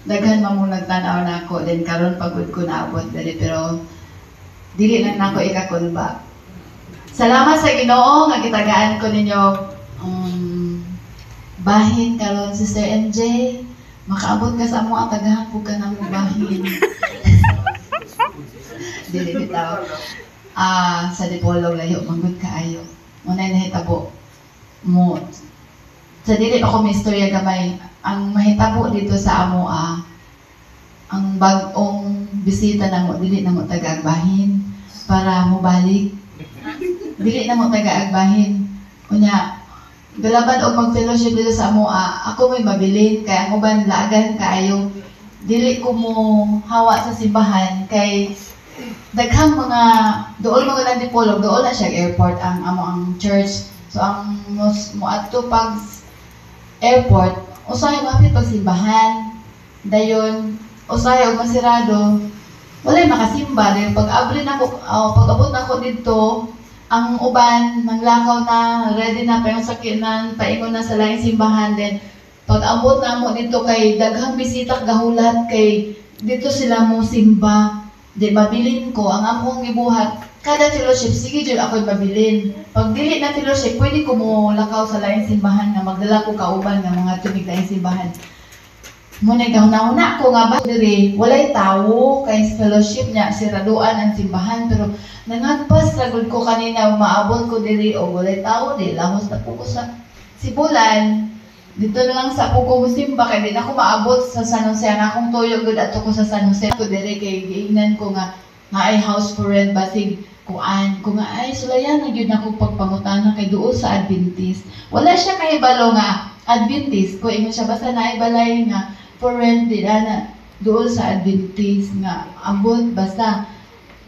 Daghan mamulag tanaw na ako, then karon pagod ko naabot dali, pero dili lang nako ikakulba. Salamat sa Ginoo nga gitagaan ko ninyo bahin karon, Sister MJ. Makaabot ka sa amo at tagahan ko ka ng bahin. Dili bitaw. Sa Dipolog layo manggod kaayo. Unay nahitabo mo. Sa dili pa ko may istorya gamay. Ang mahitabo dito sa amo ang bag-ong bisita namo dili namo taga-agbahin para mo balik. Dili namo taga-agbahin. Unya galaban og mag-fellowship dito sa amo ako may mabilin kay ang uban laagan kaayo. Dili ko mo hawa sa simbahan kay daghang mga dool mga lang Dipolog, dool na siya airport ang amo ang church. So ang mo adto pag airport usahay mapit pag simbahan, dayon usahay og masirado, walay makasimba. Dayon pag abot na ako dito, ang uban nanglakaw na, ready na pa yung sakinan, paingon na sa laing simbahan. Then pag abot na mo dito kay daghang bisita gahulat kay dito sila mo simba. Di mabilin ko ang akong gibuhat kada fellowship, sige jud ako'y mabilin. Pag dili na fellowship, pwede ko mo lakaw sa laing simbahan nga magdala ko kauban nga mga tunig laing simbahan. Muna gahuna ko nga ba diri walay tawo kay fellowship niya siraduan ang simbahan, pero nangagpas ragud ko kanina maabot ko diri o walay tawo di lahos na po ko sa Sibulan. Dito na lang sa pugo mo simba kay di na ako maabot sa San Jose. Ang akong tuyo gud ato ko sa San Jose ko diri kay giingnan ko nga ay house for rent basig kuan ko nga ay sulayan na gyud ako pagpangutana kay duol sa Adventist. Wala siya kahibalo nga Adventist ko ingon siya basta naay balay nga for rent di na duol sa Adventist nga ambot basta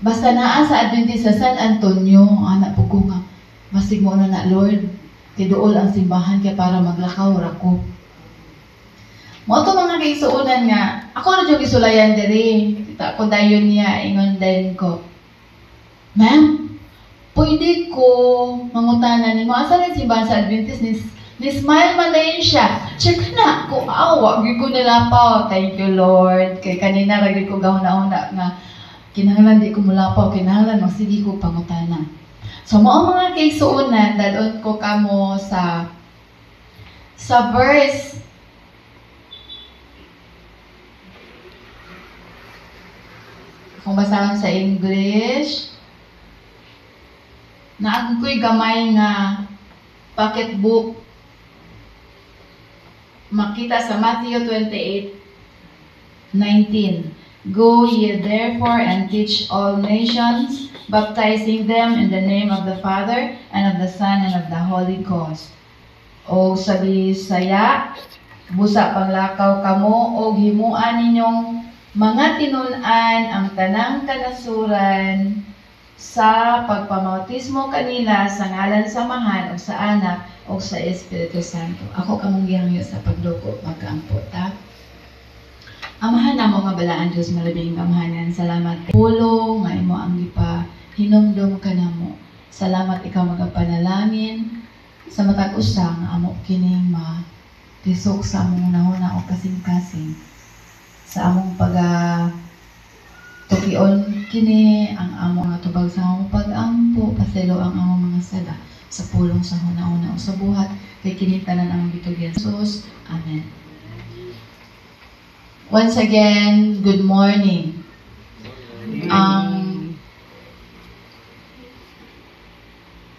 naa sa Adventist sa San Antonio. Anak po ko nga basig mo na Lord kay duol ang simbahan kay para maglakaw ra ko. Mo to mga kaigsuonan nga ako na jud gisulayan diri. Kita ko dayon niya ingon din ko. Ma'am, pwede ko mangutana ni mo asa rin simbahan sa Adventist ni smile man din siya. Check na ko wag ko nilapaw. Thank you Lord. Kay kanina ra ko gahuna-una nga kinahanglan di ko mulapaw, kinahanglan magsige ko pangutana. So mao mga kaigsuonan dalon ko kamo sa verse kung basahon sa English na ko'y gamay nga pocketbook makita sa Matthew 28:19. Go ye therefore and teach all nations, baptizing them in the name of the Father and of the Son and of the Holy Ghost. O sabi saya, busa panglakaw kamo o himuan ninyong mga tinun-an ang tanang kanasuran sa pagpamautismo kanila sa ngalan samahan o sa anak o sa Espiritu Santo. Ako kamong gihangyo sa pagduko magkaampot ha. Amahan na mo nga balaan Diyos malabing kamahanan. Salamat kay Pulo nga imo ang gipa hinumdum ka namo. Salamat ikaw magapanalangin sa matag usa nga amo kining matisok sa among nahuna o kasing-kasing sa among tukion kini ang among nga tubag sa among pag-ampo paselo ang among mga sala sa pulong sa hunahuna o sa buhat kay kini tanan ang bitugyan Jesus. Amen. Once again, good morning.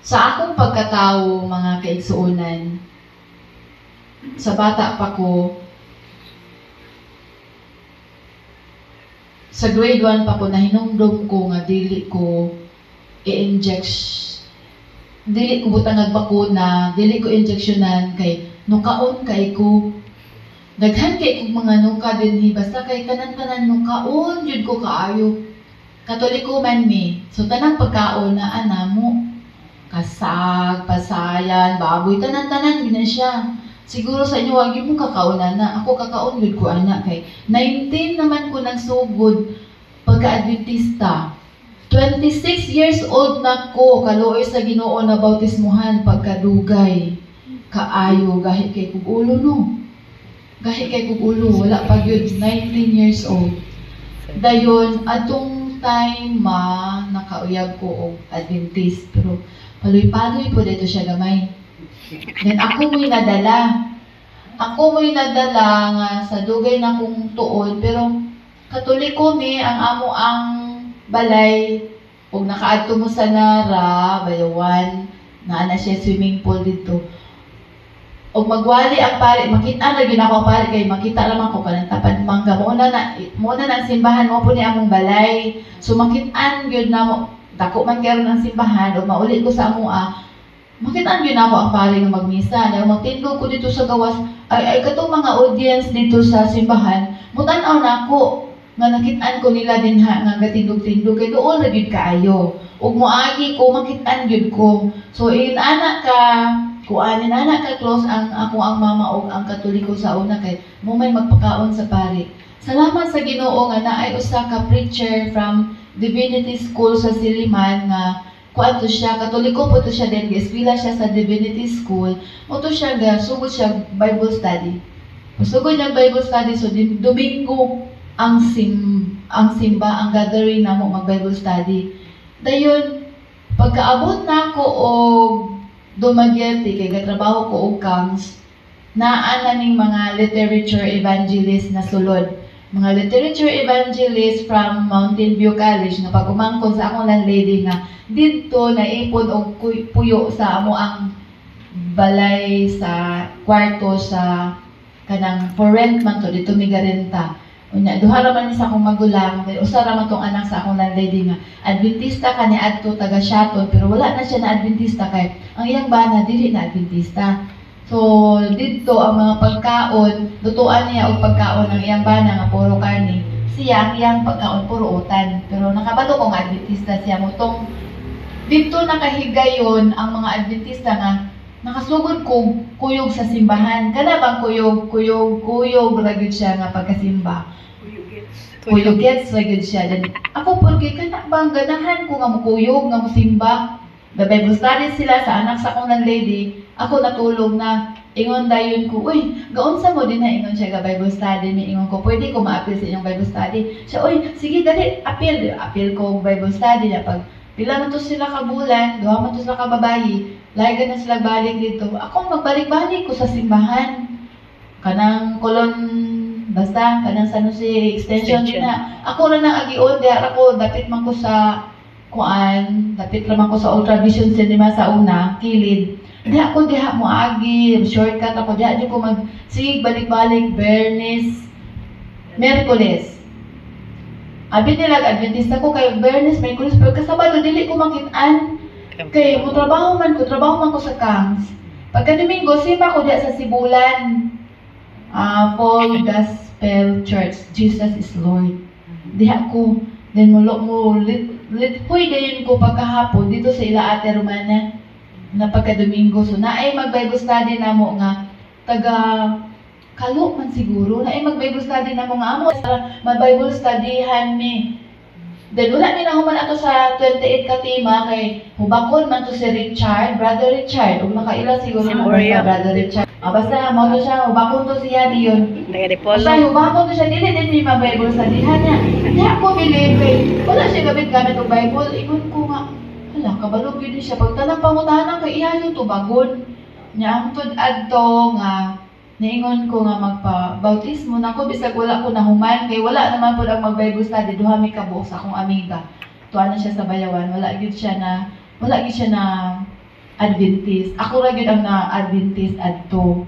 Sa akong pagkatao, mga kaigsuonan, sa bata pa ko, sa grade 1 pa ko, nahinumdum ko nga dili ko dili ko butang nagbakuna, dili ko injeksyonan kay nukaon kay ko. Daghan kay kong mga nuka dinhi basta kay tanan-tanan nukaon jud ko kaayo. Katoliko man mi. So tanang pagkaon na anamo kasag, pasayan, baboy tanan-tanan gina siya. Siguro sa inyo wag mo kakaonan na. Ako kakaon jud ko ana kay 19 naman ko nagsugod pagka-Adventista. 26 years old na ko kaluoy sa Ginoo na bautismuhan pagkadugay kaayo gahit kay kog ulo no. gahi kay kog ulo, wala pa gyud 19 years old. Dayon atong time nakauyab ko og Adventist, pero paloy-paloy po dito siya gamay. Then ako mo'y nadala. Nga sa dugay na kong tuon, pero Katoliko mi ang amo ang balay. Ug nakaadto mo sa Nara, Bayawan, na siya swimming pool dito. Og magwali ang pare, makita na gyud ako ang pare kay makita lamang ko kanang tapad mangga. Muna na ang simbahan mo po ni among balay. So makitaan gyud na mo dako man karon ang simbahan ug maulit ko sa amoa. Makitaan gyud na ako ang pare nga magmisa. Na magtindog ko dito sa gawas ay katong mga audience dito sa simbahan, mutan-aw na ako nga nakitaan ko nila dinha nga gatindog-tindog kay doon ra gyud kaayo. Ug moagi ko makitaan gyud ko. So ana ka close ang mama o ang Katoliko sa una kay mo may magpakaon sa pare. Salamat sa Ginoo nga naay usa ka preacher from Divinity School sa Siliman nga kuadto siya, Katoliko po to siya din, eskwela siya sa Divinity School. Mo to siya sugod siya Bible study. Sugod niya Bible study so Domingo ang simba, ang gathering namo mag Bible study. Dayon pagkaabot na ko og Dumaguete kay gatrabaho ko og CAMS, naa na ning mga literature evangelist na sulod. Mga literature evangelist from Mountain View College nga pag-umangkon sa akong landlady nga didto naipon og puyo sa amo ang balay sa kwarto sa kanang for rent man to dito mi garenta. Unya duha ra man sa akong magulang, usa ra man tong anak sa akong landlady nga Adventista kani adto taga Shaton pero wala na siya na Adventista kay ang iyang bana dili na Adventista. So dito ang mga pagkaon, lutuan niya og pagkaon ng iyang bana nga puro karne. Siya ang iyang pagkaon puro utan. Pero nakabato ko nga Adventista siya mo tong dito nakahigayon ang mga Adventista nga nakasugod ko kuyog sa simbahan. Kana bang kuyog ra gyud siya nga pagkasimba. Kuyog gets ra gyud siya. Then ako porque kana bang ganahan ko nga mukuyog nga mosimba. The Bible study sila sa anak sa akong landlady. Ako natulog na ingon dayon ko, uy, gaunsa mo din na ingon siya ga Bible study. May ingon ko, pwede ko ma-appeal sa inyong Bible study. Siya, uy, sige dali, appeal ko Bible study na pag pila man to sila ka bulan, duha man to sila ka babayi, lahi na sila balik dito. Ako magbalik-balik ko sa simbahan. Kanang kolon, basta, kanang San Jose extension na. Ako na nang agion, diya ako, dapit man ko sa dapit naman ko sa Ultra Vision Cinema sa una, kilid. Diha mo agi, shortcut ako, diha ko sige, balik-balik, Bernes, Merkules. Abi nila, Adventista ko kay Bernes, Merkules, pero kasabado, dili ko makitaan. Kay, trabaho man ko sa CAMS. Pagka Domingo, sima ko diha sa Sibulan. Full Gospel Church, Jesus is Lord. Diha ko, then litpoy dayon ko pagkahapon dito sa ila Ate Romana na pagka-Domingo. So naay mag-Bible study namo nga taga Kalo man siguro. Naay mag-Bible study namo nga amo mag-Bible studyhan mi. Then wala ni nahuman ato sa 28 katima kay hubakon man to si Richard, Brother Richard. Ug makaila siguro si Brother Richard. Basta mo to siya, hubakon to siya diyon. Basta hubakon to siya, dili din mi mag-Bible studyhan niya. Diya ako believe kay wala siya gamit og Bible. Ingon ko nga, hala, kabalog yun siya. Pag tanang pangutanan kay iya yung tubagon. Niya ang adto nga naingon ko nga magpa-bautismo na ko bisag wala ko nahuman kay wala naman po ang mag-Bible study duha mi ka buok sa akong amiga. Tuwa na siya sa Bayawan, wala gyud siya na Adventist. Ako ra gyud ang na Adventist adto.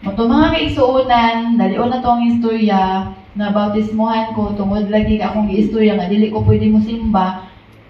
Moto mga kaigsuonan, dalion na to ang istorya na bautismohan ko tungod lagi akong giistorya nga dili ko pwede mo simba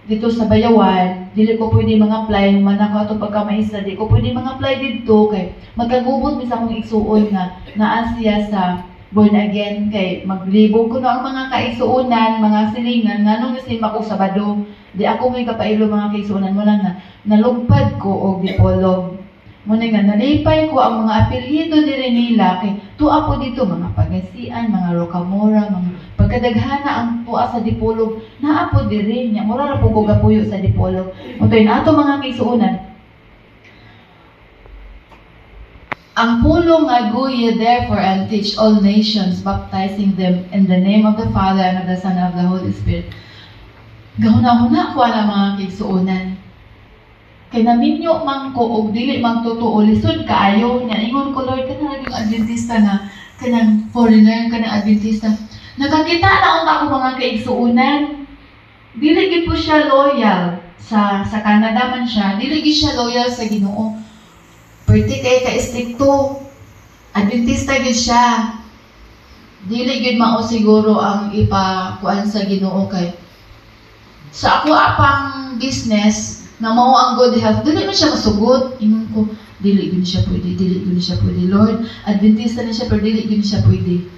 dito sa Bayawan, dili ko pwede mga-apply man ako ato pagka-maestra, di ko pwede mga-apply dito kay magkagubot mi sa akong igsuon nga naa siya sa born again kay maglibog ko na ang mga kaigsuonan, mga silingan nganong isimba ko Sabado. Di ako may kapailo mga kaigsuonan mo lang na nalugpad ko og dipolog. Muna nga, nalipay ko ang mga apelyido diri nila kay tuwa po dito mga Pagasian, mga Rocamora, mga pagkadaghana ang tuwa sa Dipolog, naa po diri niya. Mura ra po ko gapuyo sa Dipolog. Mutoy na ato mga kaigsuonan. ang pulong nga go ye therefore and teach all nations, baptizing them in the name of the Father and of the Son and of the Holy Spirit. Gahuna-huna ko ang mga kigsuunan. Kay naminyo man ko og dili man totoo lisod kaayo nya ingon ko Lord kana naging Adventista na kanang foreigner kanang Adventista. Nakakita na ang ako mga kaigsuunan. Dili gid po siya loyal sa Canada man siya. Dili gid siya loyal sa Ginoo. Perti kay ka-istrikto. Adventista gid siya. Dili gid mao siguro ang ipakuan sa Ginoo kay sa ako apang business na mao ang good health, dili man siya masugot. Ingon ko, dili gid siya pwede, dili gid siya pwede. Lord, Adventista na siya pero dili gid siya pwede.